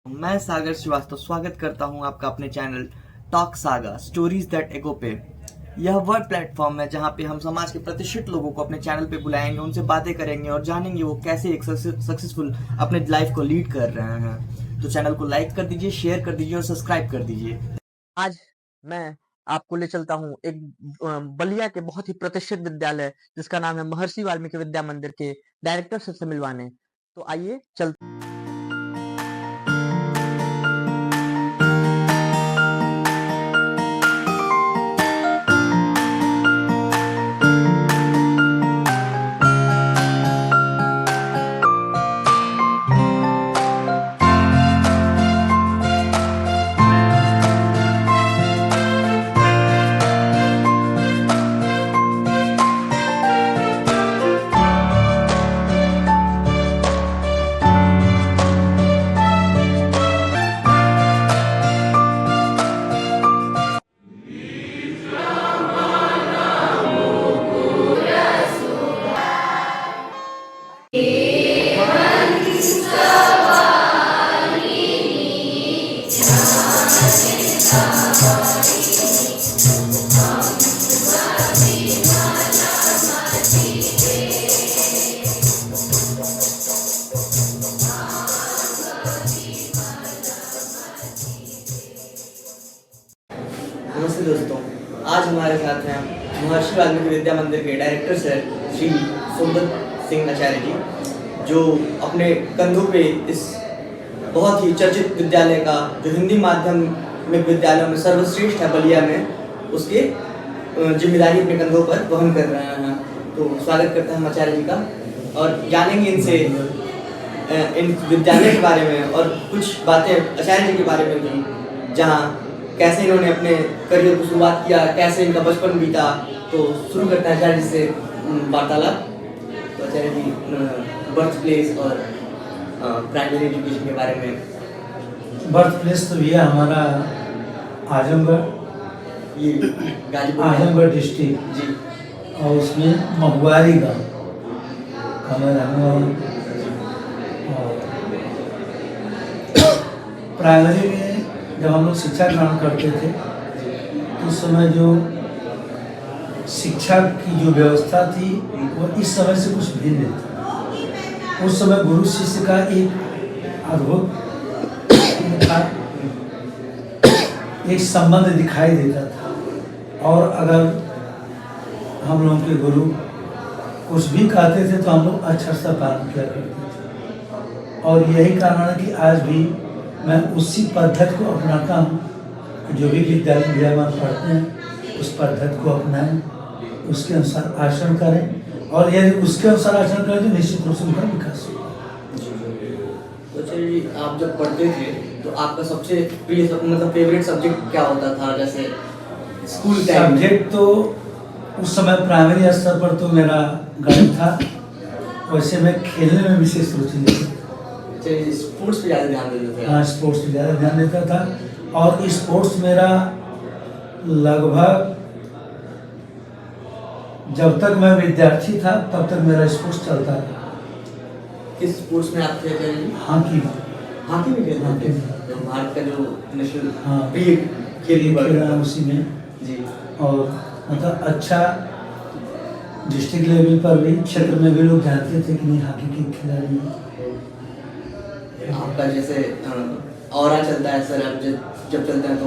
मैं सागर श्रीवास्तव स्वागत करता हूं आपका अपने channel talk saga stories that echo पे। यह वह प्लेटफॉर्म है जहां पे हम समाज के प्रतिष्ठित लोगों को अपने चैनल पे बुलाएंगे, उनसे बातें करेंगे और जानेंगे वो कैसे एक सक्सेसफुल अपने लाइफ को लीड कर रहे हैं। तो चैनल को लाइक कर दीजिए, शेयर कर दीजिए और सब्सक्राइब कर दीजिए। आज मैं आपको ले चलता हूँ एक बलिया के बहुत ही प्रतिष्ठित विद्यालय जिसका नाम है महर्षि वाल्मीकि विद्या मंदिर के डायरेक्टर से मिलवाने। तो आइए चल। नमस्ते दोस्तों, आज हमारे साथ हैं महर्षि वाल्मीकि विद्या मंदिर के डायरेक्टर सर श्री सोमदत्त सिंह आचार्य जी, जो अपने कंधों पे इस बहुत ही चर्चित विद्यालय का, जो हिंदी माध्यमिक विद्यालयों में सर्वश्रेष्ठ है बलिया में, उसके जिम्मेदारी अपने कंधों पर वहन कर रहे हैं। तो स्वागत करते हैं हम आचार्य जी का और जानेंगे इनसे इन विद्यालय के बारे में और कुछ बातें आचार्य जी के बारे में भी, जहाँ कैसे इन्होंने अपने करियर को शुरुआत किया, कैसे इनका बचपन बीता। तो शुरू करते हैं आचार्य जी से वार्तालाप। तो आचार्य जी, बर्थ प्लेस और प्राइमरी एजुकेशन के बारे में। बर्थ प्लेस तो ये हमारा आजमगढ़, ये गाजीपुर आजमगढ़ डिस्ट्रिक्ट जी, और उसमें महुआरी गाँव का मैं रहने वाला हूँ। और प्राइमरी में जब हम लोग शिक्षा ग्रहण करते थे तो उस समय जो शिक्षा की जो व्यवस्था थी वो इस समय से कुछ भिन्न थी। उस समय गुरु शिष्य का एक अद्भुत एक संबंध दिखाई देता था, और अगर हम लोगों के गुरु कुछ भी कहते थे तो हम लोग अक्षर से पालन किया करते थे। और यही कारण है कि आज भी मैं उसी पद्धति को अपनाता हूँ। जो भी विद्यालय में पढ़ते हैं उस पद्धति को अपनाएं, उसके अनुसार आचरण करें, और यदि उसके अनुसार आचरण करें तो निश्चित रूप से उनका विकास होगा। तो चलिए, आप जब पढ़ते थे तो आपका सबसे प्रिय मतलब फेवरेट सब्जेक्ट क्या होता था? जैसे स्कूल टाइम सब्जेक्ट तो उस समय प्राइमरी स्तर पर तो मेरा गणित था। वैसे मैं खेलने में विशेष रुचि लेता था। स्पोर्ट्स पे ज़्यादा ध्यान देते थे? हाँ, स्पोर्ट्स पे ज़्यादा ध्यान देता था। और स्पोर्ट्स मेरा लगभग जब तक मैं विद्यार्थी था तब तक मेरा स्पोर्ट्स चलता था। किस स्पोर्ट्स में आप थे? हॉकी हॉकी में खेलते थे? भारत का जो नेशनल प्रिय खेल रहा उसी में जी। और मतलब अच्छा डिस्ट्रिक्ट लेवल पर भी, क्षेत्र में भी लोग जानते थे कि नहीं हॉकी के खिलाड़ी हैं। आपका जैसे ऑरा चलता है सर, आप जब चलते हैं तो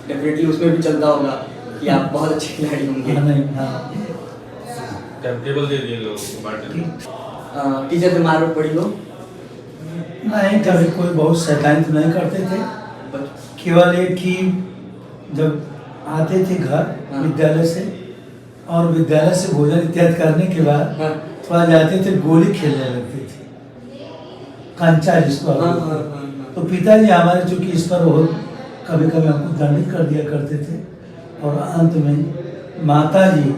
डेफिनेटली उसमें भी चलता होगा कि आप बहुत अच्छे खिलाड़ी होंगे। टेबल दे दिए लोगों को बांट। टीचर से मार पड़ी हो? नहीं, कभी कोई बहुत शैतानी तो नहीं करते थे। केवल एक कि जब आते थे घर विद्यालय से, और विद्यालय से भोजन इत्यादि करने के बाद थोड़ा जाते थे, गोली खेलने लगते थे, कंचा जिसको। तो पिताजी हमारे चूँकि इस पर बहुत कभी कभी हमको दंडित कर दिया करते थे, और अंत में माता जी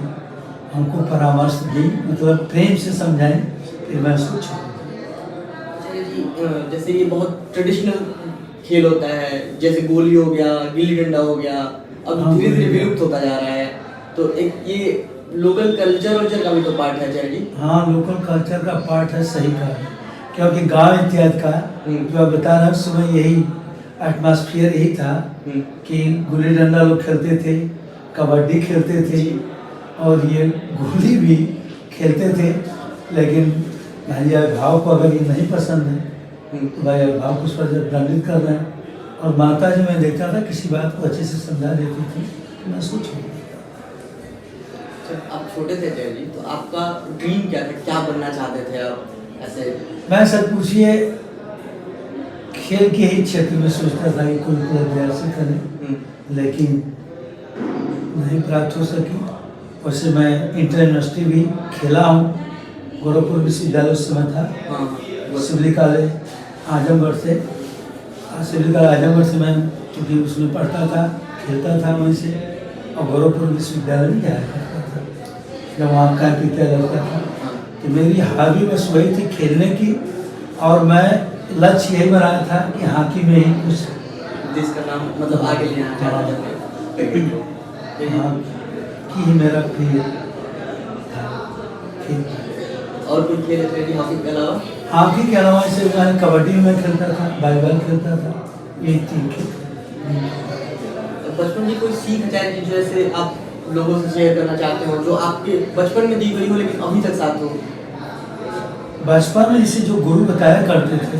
हमको परामर्श दी, मतलब प्रेम से समझाएं, फिर मैं उसको छोड़ दिया। जैसे ये बहुत ट्रेडिशनल खेल होता है, जैसे गोली हो गया, गिल्ली डंडा हो गया, अब धीरे धीरे विलुप्त होता जा रहा है। तो एक ये लोकल कल्चर का भी तो पार्ट है आचार्य जी? हाँ, लोकल कल्चर का पार्ट है, सही कहा। क्योंकि गांव इत्यादि का जो आप बता रहे हैं, उस समय यही एटमॉस्फेयर यही था कि गुल्ली डंडा लोग खेलते थे, कबड्डी खेलते थे और ये गोली भी खेलते थे। लेकिन भाई अभिभावक को अगर ये नहीं पसंद है तो भाई अभिभावक उस पर जब दंडित कर रहे हैं। और माता जी मैं देखता था किसी बात को अच्छे से समझा देती थी तो मैं उसको छोड़ देता। जब आप छोटे थे जय जी तो आपका ड्रीम क्या था, क्या बनना चाहते थे आप? ऐसे मैं सर पूछिए खेल के ही क्षेत्र में सोचता था कि कोई अभ्यास करें, लेकिन नहीं प्राप्त हो सकी। वैसे मैं इंटर यूनिवर्सिटी भी खेला हूँ, गोरखपुर विश्वविद्यालय उस समय था, सिविल कॉलेज आजमगढ़ से, सिविल कॉलेज आजमगढ़ से मैं चूँकि उसमें पढ़ता था, खेलता था वहीं से, और गोरखपुर विश्वविद्यालय में जाया करता था जब वहाँ का पिता लगता था। तो मेरी हॉबी बस वही थी खेलने की, और मैं लक्ष्य यही बनाया था कि हॉकी में ही कुछ देश का नाम मतलब आगे ले आना चाहता था। हॉकी ही मेरा प्रिय था खेल। और कोई खेल थे जी हॉकी के अलावा? हॉकी के अलावा ऐसे मैं कबड्डी में खेलता था, वॉलीबॉल खेलता था, ये 3 खेल। बचपन की कोई सीख है जी जो ऐसे आप लोगों से शेयर करना चाहते हो, जो आपके बचपन में दी गई हो लेकिन अभी तक साथ हो? बचपन में इसे जो गुरु बताया करते थे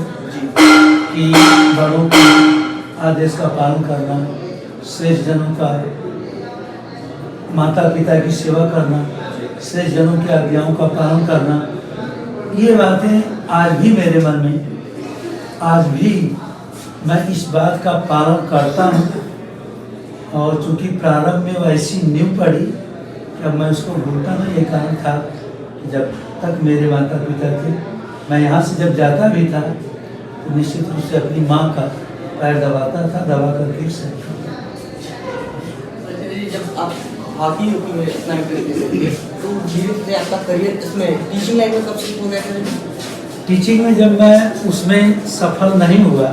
कि बड़ों के आदेश का पालन करना, श्रेष्ठ जनों का, माता पिता की सेवा करना, श्रेष्ठ जनों की आज्ञाओं का पालन करना, ये बातें आज भी मेरे मन में, आज भी मैं इस बात का पालन करता हूँ। और चूँकि प्रारंभ में वैसी नींव पड़ी कि अब मैं उसको भूलता नहीं। ये कारण था कि जब तक मेरे माता पिता थे, मैं यहाँ से जब जाता भी था तो निश्चित रूप से अपनी माँ का पैर दबाता था, दबा करके सही। जब आप हॉकी में इतना इंटरेस्ट थे तो धीरे धीरे आपका करियर इसमें टीचिंग लाइन में कब शिफ्ट हो गया था? टीचिंग में जब मैं उसमें सफल नहीं हुआ,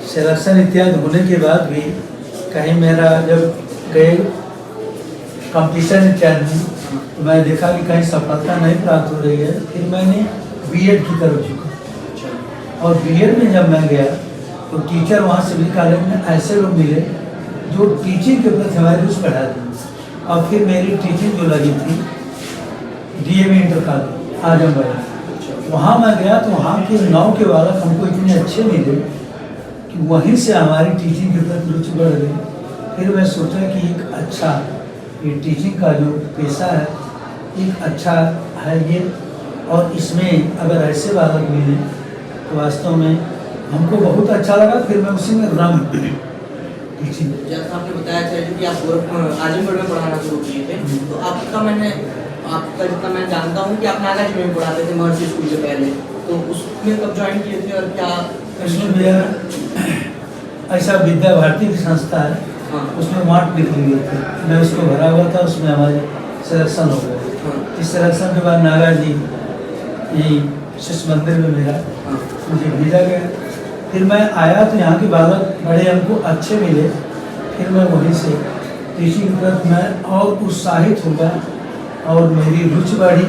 सिलेक्शन इत्यादि होने के बाद भी कहीं मेरा जब गए कंपटीशन इत्यादि में तो मैं देखा कि कहीं सफलता नहीं प्राप्त हो रही है। फिर मैंने बीएड की तरफ झुका, और बीएड में जब मैं गया तो टीचर वहाँ सिविल कॉलेज में ऐसे लोग मिले जो टीचिंग के प्रति हमारे कुछ पढ़ा दी। और फिर मेरी टीचिंग जो लगी थी डीएवी इंटर कॉलेज आजमगढ़, वहाँ मैं गया तो वहाँ के 9 के बालक हमको इतने अच्छे मिले कि वहीं से हमारी टीचिंग के प्रति रुचि बढ़ गई। फिर मैं सोचा कि एक अच्छा ये टीचिंग का जो पेशा है एक अच्छा है ये, और इसमें अगर ऐसे बालक मिले तो वास्तव में हमको बहुत अच्छा लगा। फिर मैं उसी में रम टीचिंग। जैसा आपने बताया था कि आप आजमगढ़ में पढ़ाना शुरू किए थे, तो आपका जितना मैं जानता हूँ कि आप नागाजी में पढ़ाते थे महर्षि स्कूल से पहले, तो उसमें कब ज्वाइन किए थे और क्या? इसमें मेरा ऐसा विद्या भारती की संस्था है, उसमें मार्ट निकल गए थे, मैं उसको भरा हुआ था, उसमें हमारे सिलेक्शन हो गए। इस सिलेक्शन के बाद नागाजी यही शिशु मंदिर में मेरा मुझे भेजा गया। फिर मैं आया तो यहाँ के बालक बड़े हमको अच्छे मिले। फिर मैं वहीं से टीचिंग पर मैं और उत्साहित हो गया और मेरी रुचि बढ़ी।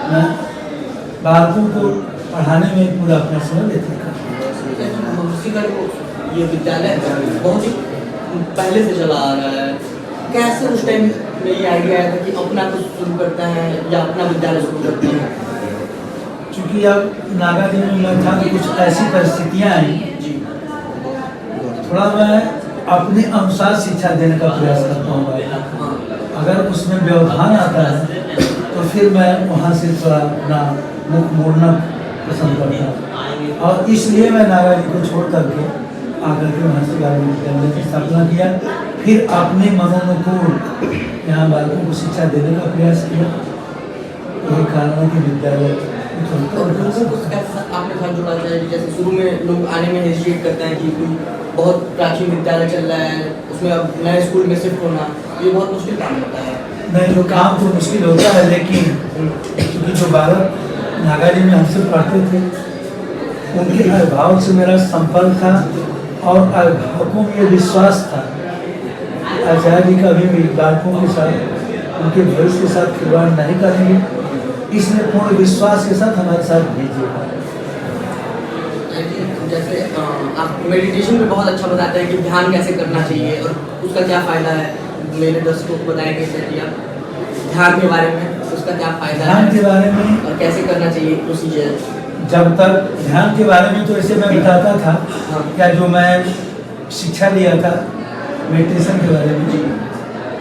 मैं बालकों को पढ़ाने में पूरा अपना समय देते था। ये विद्यालय बहुत ही पहले से चला आ रहा है, कैसे उस टाइम में ये आइडिया आया था कि अपना कुछ शुरू करता है या अपना विद्यालय शुरू करता है? चूँकि अब नागाजी में मैं था कि कुछ ऐसी परिस्थितियाँ आई, थोड़ा मैं अपने अनुसार शिक्षा देने का प्रयास करता हूँ। अगर उसमें व्यवधान आता है तो फिर मैं वहाँ से थोड़ा अपना मुख मोड़ना पसंद करता हूँ, और इसलिए मैं नागाजी को छोड़ करके आकर के महर्षि वाल्मीकि विद्यालय की स्थापना किया। फिर अपने मनोनुकूल यहाँ बालकों को शिक्षा देने का प्रयास किया। यही कारण है कि विद्यालय आपने घर जोड़ा जाए, जैसे शुरू में लोग आने में हेजिटेट करते हैं कि कोई बहुत प्राचीन विद्यालय चल रहा है, उसमें अब नए स्कूल में शिफ्ट होना ये बहुत मुश्किल काम होता है। नहीं, वो काम तो मुश्किल होता है, लेकिन क्योंकि जो बालक नागाजी में हमसे पढ़ते थे उनके अभिभावक से मेरा संपर्क था, और अभिभावकों में ये विश्वास था आचार्य जी कभी भी बालकों के साथ उनके भविष्य के साथ खिलवाड़ नहीं करेंगे, इसलिए पूर्ण विश्वास के साथ हमारे साथ भेजिएगा। जैसे आप मेडिटेशन में बहुत अच्छा बताते हैं कि ध्यान कैसे करना चाहिए और उसका क्या फ़ायदा है। मेरे दर्शकों को बताएंगे सर कि आप ध्यान के बारे में, उसका क्या फ़ायदा है, ध्यान के बारे में और कैसे करना चाहिए प्रोसीजर। जब तक ध्यान के बारे में तो ऐसे मैं बताता था, क्या जो मैं शिक्षा लिया था मेडिटेशन के बारे में,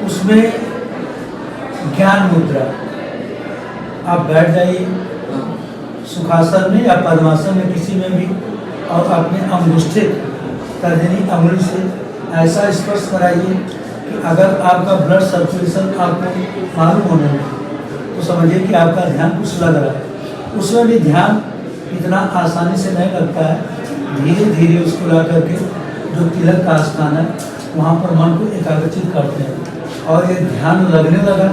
उसमें ज्ञान मुद्रा, आप बैठ जाइए सुखासन में या पद्मासन में किसी में भी, और अपने अंगुष्ठित तर्जनी अंगुली से ऐसा स्पर्श कराइए कि अगर आपका ब्लड सर्कुलेशन आपको मालूम होने लगे तो समझिए कि आपका ध्यान कुछ लग रहा है। उसमें भी ध्यान इतना आसानी से नहीं लगता है, धीरे धीरे उसको ला करके जो तिलक का स्थान है वहाँ पर मन को एकाग्रचित करते हैं, और ये ध्यान लगने लगा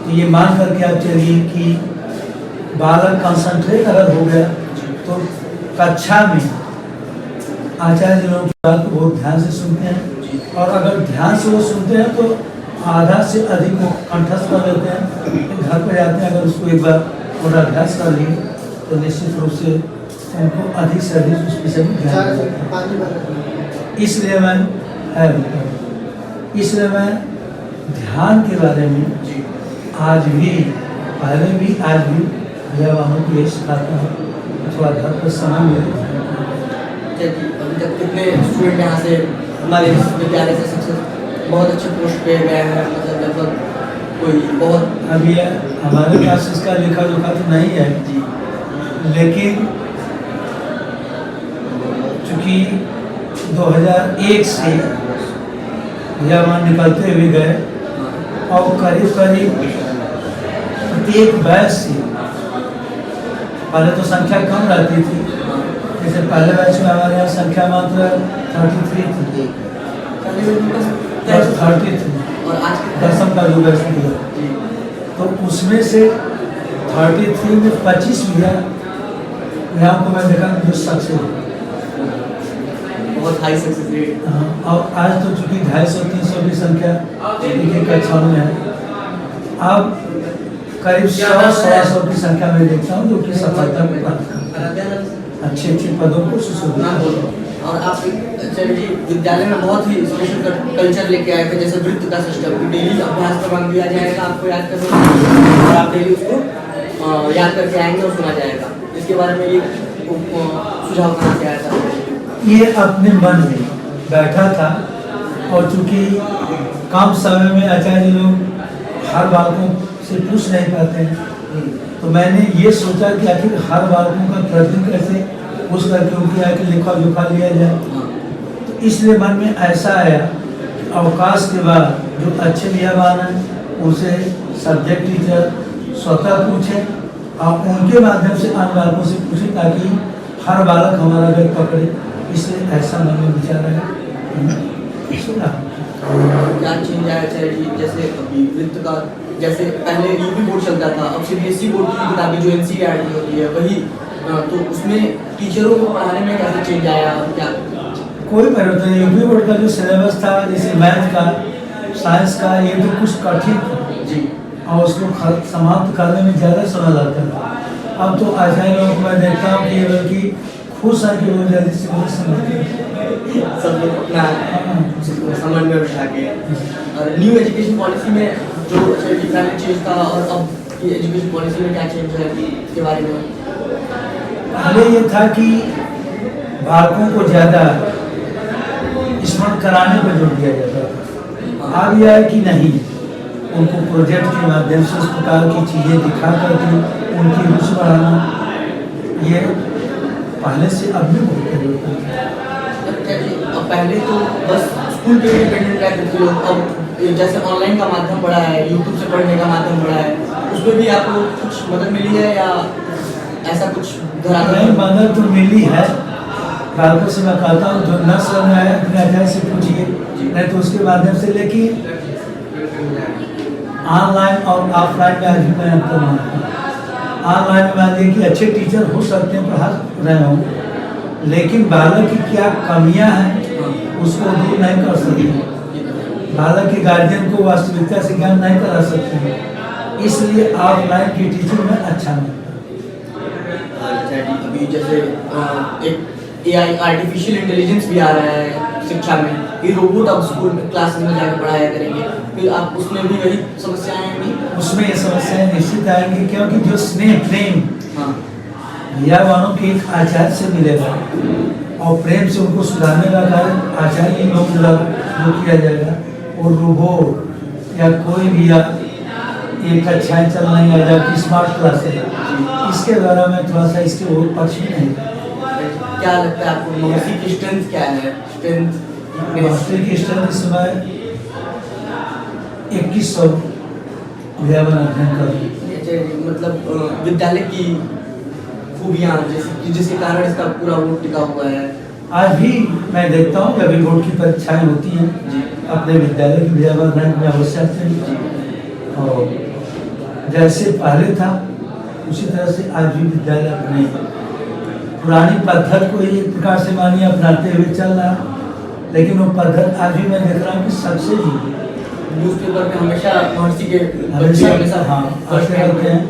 तो ये मान करके आप चलिए कि बालक कंसंट्रेट अगर हो गया तो कक्षा में आचार्य जी लोग की बात को बहुत ध्यान से सुनते हैं, और अगर ध्यान से वो सुनते हैं तो आधा से अधिक वो कंठस्थ कर लेते हैं। फिर घर पर जाते हैं, अगर उसको एक बार थोड़ा अभ्यास कर लिए तो निश्चित रूप से उनको अधिक से अधिक उस विषय में ध्यान देता है। इसलिए मैं ध्यान के बारे में आज भी, पहले भी, आज भी भैया बाबू को ये सिखाता हूँ, थोड़ा घर पर समय मिले। अभी तक कितने स्टूडेंट यहाँ से हमारे विद्यालय से सक्सेस बहुत अच्छे पोस्ट पे गए हैं, मतलब लगभग कोई बहुत। अभी हमारे पास इसका लेखा जोखा तो नहीं है जी, लेकिन चूँकि 2001 से भैया वहाँ निकलते हुए गए, और करीब करीब प्रत्येक बैच से पहले तो संख्या कम रहती थी, जैसे पहले बैच में हमारे यहाँ संख्या मात्र 33 थी, बस 30 थी, और आज 10वीं का जो बैच निकला तो उसमें से 33 में 25 भैया यहाँ को मैं देखा जो सक्सेस बहुत हाई सक्सेस रेट। और आज तो चूँकि 250-300 की संख्या एक कक्षाओं में है, अब करीब 100-125 की संख्या में देखता हूँ जो कि सफलता में प्राप्त करते हैं, अच्छे पदों को सुशोभित। और आप चलिए जी विद्यालय में बहुत ही स्पेशल कल्चर लेके आए थे, जैसे वृत्त का सिस्टम, डेली अभ्यास प्रबंध दिया जाएगा, आपको याद करना और आप डेली उसको याद करके आएंगे और सुना जाएगा। इसके बारे में ये सुझाव कहाँ से आया था? ये अपने मन में बैठा था, और चूँकि कम समय में आचार्य लोग हर बातों से पूछ नहीं पाते हैं, तो मैंने ये सोचा कि आखिर हर बातों का प्रतिदिन कैसे पूछ करके उनकी आके लेखा जोखा लिया जाए। तो इसलिए मन में ऐसा आया कि अवकाश के बाद जो अच्छे विद्वान हैं उनसे सब्जेक्ट टीचर स्वतः पूछें, और उनके माध्यम से अन्य बालकों से पूछें, ताकि हर बालक हमारा गैर पकड़े। इसलिए ऐसा मन में विचार है। सुना क्या चेंज आया आचार्य जी, जैसे अभी वृत्त का, जैसे पहले यूपी बोर्ड चलता था, अब सीबीएसई बोर्ड की किताबें जो एनसीईआरटी होती है वही, तो उसमें टीचरों को पढ़ाने में कैसे चेंज आया? क्या कोई परिवर्तन नहीं। यूपी बोर्ड का जो सिलेबस था, जैसे मैथ का, साइंस का, ये तो कुछ कठिन था जी, और उसको समाप्त करने में ज़्यादा समय लगता था। अब तो आचार्य लोगों को मैं देखता हूँ कि ये बल्कि खुश है कि वो जल्दी से वो समझते हैं, सब लोग अपना समझ में बिठा के। और न्यू एजुकेशन पॉलिसी में जो पहले चेंज था और अब की एजुकेशन पॉलिसी में क्या चेंज है इसके बारे में? पहले ये था कि बालकों को ज़्यादा स्मरण कराने पर जोर दिया जाता था। अब यह है कि नहीं, उनको प्रोजेक्ट के माध्यम से उस प्रकार की चीज़ें दिखा करके उनकी रुचि बढ़ाना, ये पहले से अब भी बहुत परिवर्तन है। अब पहले तो बस स्कूल पे डिपेंडेंट रहते थे लोग, अब जैसे ऑनलाइन का माध्यम बढ़ा है, यूट्यूब से पढ़ने का माध्यम बढ़ा है, उसमें भी आपको कुछ मदद मिली है या ऐसा कुछ? नहीं, मदद तो मिली है। बालकों से मैं कहता हूँ जो न समझ में आया अपने आचार्य से पूछिए, नहीं तो उसके माध्यम से। लेकिन ऑनलाइन और ऑफलाइन में आज भी मैं अंतर मानता हूँ। ऑनलाइन में मान लीजिए कि अच्छे टीचर हो सकते हैं, पढ़ा रहे हों, लेकिन बालक की क्या कमियां हैं उसको दूर नहीं कर सकते। बालक के गार्जियन को वास्तविकता से ज्ञान नहीं करा सकते हैं, इसलिए ऑफलाइन की टीचिंग में अच्छा नहीं। अभी कि जैसे एक AI आर्टिफिशियल इंटेलिजेंस भी आ रहा है शिक्षा में, कि रोबोट अब स्कूल में क्लासेस में जाकर पढ़ाया करेंगे, फिर आप उसमें भी वही समस्याएं आएंगी? उसमें ये समस्याएं निश्चित आएंगी, क्योंकि जो स्नेह प्रेम हाँ भैया वालों के एक आचार्य से मिलेगा और प्रेम से उनको सुधारने का कार्य आचार्य ही लोग जो किया जाएगा। और रोबोट या कोई भी एक कक्षाएं चल रही है या कि स्मार्ट क्लास है, इसके द्वारा मैं थोड़ा सा इसके और पक्ष में नहीं। क्या लगता है आपको महर्षि की स्ट्रेंथ क्या है? स्ट्रेंथ मास्टर की स्ट्रेंथ इस समय 2100 विद्यावन अध्ययन कर रहे हैं। मतलब विद्यालय की खूबियाँ जिसके कारण इसका पूरा वो टिका हुआ है। आज भी मैं देखता हूँ कि अभी बोर्ड की परीक्षाएं होती हैं अपने विद्यालय के विद्यावन रैंक में अवश्य आते हैं, और जैसे पहले था उसी तरह से आज भी विद्यालय अपने पुरानी पद्धति को एक प्रकार से मानिए अपनाते हुए चल रहा है। लेकिन वो पद्धति आज भी मैं देख रहा हूँ कि सबसे न्यूज़पेपर में हमेशा महर्षि के हमेशा हाँ आते रहते हैं।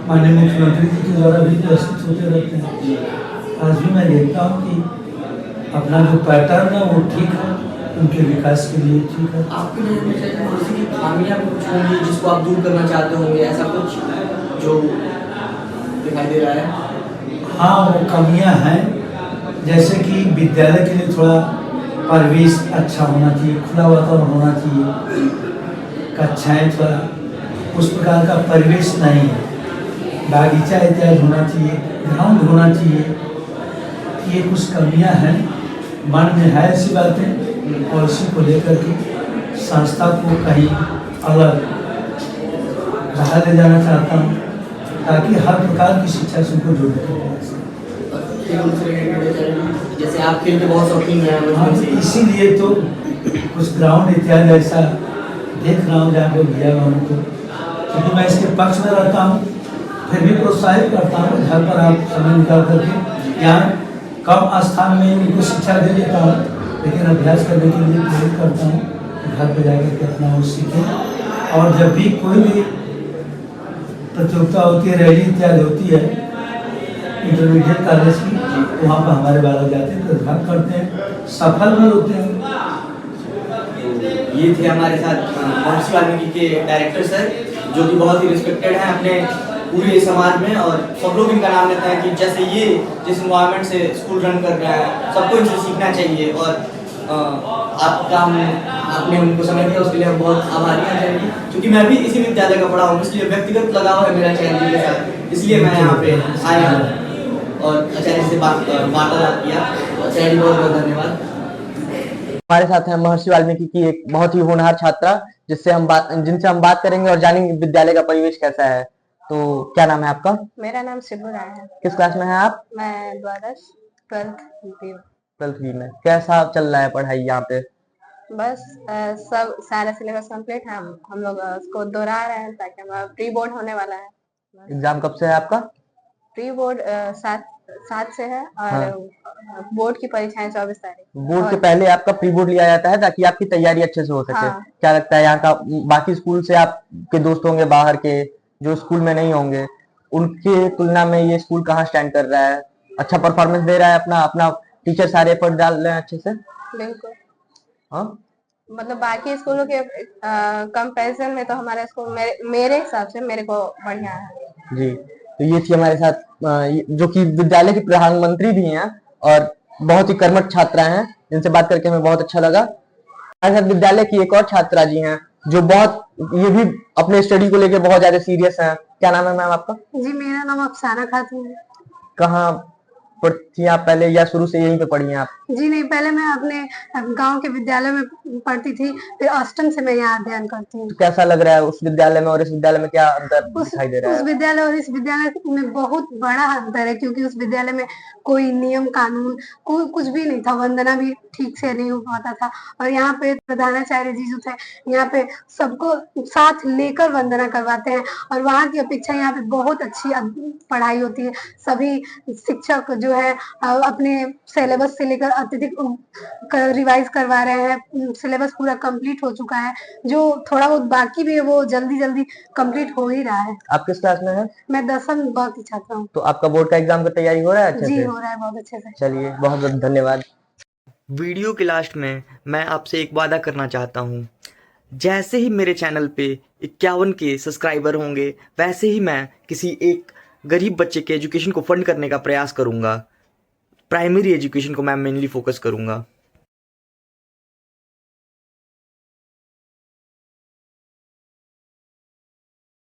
माननीय मुख्यमंत्री जी के द्वारा भी प्रस्तुत होते रहते हैं। आज भी मैं देखता हूँ कि अपना जो पैटर्न है वो ठीक है, उनके विकास के लिए ठीक है। आपके नज़र में शायद महर्षि की खामियां भी कुछ होंगी जिसको आप दूर करना चाहते होंगे, ऐसा कुछ जो दिखाई दे रहा है? हाँ वो कमियां हैं, जैसे कि विद्यालय के लिए थोड़ा परिवेश अच्छा होना चाहिए, खुला वातावरण होना चाहिए, कक्षाएं थोड़ा उस प्रकार का परिवेश नहीं है, बागीचा इत्यादि होना चाहिए, ग्राउंड होना चाहिए। ये कुछ कमियां हैं, मन में है ऐसी बातें, और इसी को लेकर के संस्था को कहीं अलग राह ले जाना चाहता हूँ, ताकि हर प्रकार की शिक्षा से उनको जोड़े। जैसे आप खेल के बहुत शौकीन हैं, हाँ, इसीलिए तो कुछ ग्राउंड इत्यादि ऐसा देख रहा हूँ जहाँ पे दिया हुआ उनको, क्योंकि मैं इसके पक्ष में रहता हूँ, फिर भी प्रोत्साहित करता हूँ घर पर आप समय निकाल करके यहाँ कम स्थान में उनको शिक्षा दे देता हूँ, लेकिन अभ्यास करने के लिए प्रेरित करता हूँ, घर पर जाकर के अपना वो सीखें। और जब भी कोई भी प्रतियोगिता होती है, रैली इत्यादि होती है इंटरमीडिएट कॉलेज की, तो वहाँ पर हमारे बालक जाते हैं, प्रतिभाग करते हैं, सफल भी होते हैं। ये थे हमारे साथ महर्षि वाल्मीकि के डायरेक्टर सर, जो कि बहुत ही रिस्पेक्टेड हैं अपने पूरे समाज में, और सब लोग इनका नाम लेते हैं कि जैसे ये जिस इन्वायरमेंट से स्कूल रन कर रहे हैं सबको इनसे सीखना चाहिए। और आपका आपने उनको समय दिया उसके लिए हम बहुत आभारी हैं आचार्य जी, क्योंकि मैं भी इसी विद्यालय का पढ़ा हूँ, इसलिए व्यक्तिगत लगाव है मेरा आचार्य जी के साथ, इसलिए मैं यहाँ पे आया और आचार्य से वार्तालाप किया। आचार्य जी बहुत बहुत धन्यवाद। हमारे साथ हैं महर्षि वाल्मीकि की एक बहुत ही होनहार छात्रा, जिनसे हम बात करेंगे और जानेंगे विद्यालय का परिवेश कैसा है। तो क्या नाम है आपका? मेरा नाम शिबू राय है। किस क्लास में हैं आप? मैं द्वादश 12th में। कैसा चल रहा है पढ़ाई यहाँ पे? बस सब सारा सिलेबस कंप्लीट है, हम लोग उसको दोहरा रहे हैं ताकि हमारा प्री बोर्ड होने वाला है। एग्जाम कब से है आपका? प्री बोर्ड 7 से है, और बोर्ड की परीक्षाएं 24 तारीख। बोर्ड के पहले आपका प्री बोर्ड लिया जाता है ताकि आपकी तैयारी अच्छे से हो सके। हाँ। क्या लगता है यहाँ का बाकी स्कूल से आपके दोस्त होंगे बाहर के जो स्कूल में नहीं होंगे, उनके तुलना में ये स्कूल कहाँ स्टैंड कर रहा है? अच्छा परफॉर्मेंस दे रहा है? अपना टीचर सारे एफर्ट डाल रहे हैं अच्छे से? बिल्कुल। हाँ, मतलब बाकी स्कूलों के कंपैरिजन में तो हमारा स्कूल मेरे हिसाब से मेरे को बढ़िया है जी। तो ये थी हमारे साथ जो कि विद्यालय की प्रधानमंत्री भी हैं और बहुत ही कर्मठ छात्रा हैं, जिनसे बात करके हमें बहुत अच्छा लगा। हमारे साथ विद्यालय की एक और छात्रा जी हैं जो ये भी अपने स्टडी को लेकर बहुत ज्यादा सीरियस हैं। क्या नाम है मैम आपका? जी, मेरा नाम अफसाना खातून है। कहाँ पढ़ती हैं आप पहले, या शुरू से यहीं पे पढ़ी हैं आप? जी नहीं, पहले मैं अपने गांव के विद्यालय में पढ़ती थी, फिर अष्टम से मैं यहाँ अध्ययन करती हूँ। तो कैसा लग रहा है उस विद्यालय में और इस विद्यालय में, क्या अंतर दिखाई दे रहा है? उस विद्यालय और इस विद्यालय में बहुत बड़ा अंतर है, क्योंकि उस विद्यालय में कोई नियम कानून कुछ भी नहीं था, वंदना भी ठीक से नहीं हो पाता था, और यहाँ पे प्रधानाचार्य जी जो थे यहाँ पे सबको साथ लेकर वंदना करवाते हैं, और वहाँ की अपेक्षा यहाँ पे बहुत अच्छी पढ़ाई होती है। सभी शिक्षक जो जो है अपने सिलेबस से लेकर अत्यधिक रिवाइज करवा रहे हैं। सिलेबस पूरा कंप्लीट हो चुका है, जो थोड़ा बहुत बाकी भी है वो जल्दी जल्दी कंप्लीट हो ही रहा है। आप किस क्लास में हैं? मैं 10वीं ब की छात्रा हूँ। तो आपका बोर्ड का एग्जाम का तैयारी हो रहा है अच्छे जी से? हो रहा है बहुत अच्छे से। चलिए, बहुत बहुत धन्यवाद। वीडियो के लास्ट में मैं आपसे एक वादा करना चाहता हूँ, जैसे ही मेरे चैनल पे 51 के सब्सक्राइबर होंगे वैसे ही मैं किसी एक गरीब बच्चे के एजुकेशन को फंड करने का प्रयास करूँगा। प्राइमरी एजुकेशन को मैं मेनली फोकस करूँगा।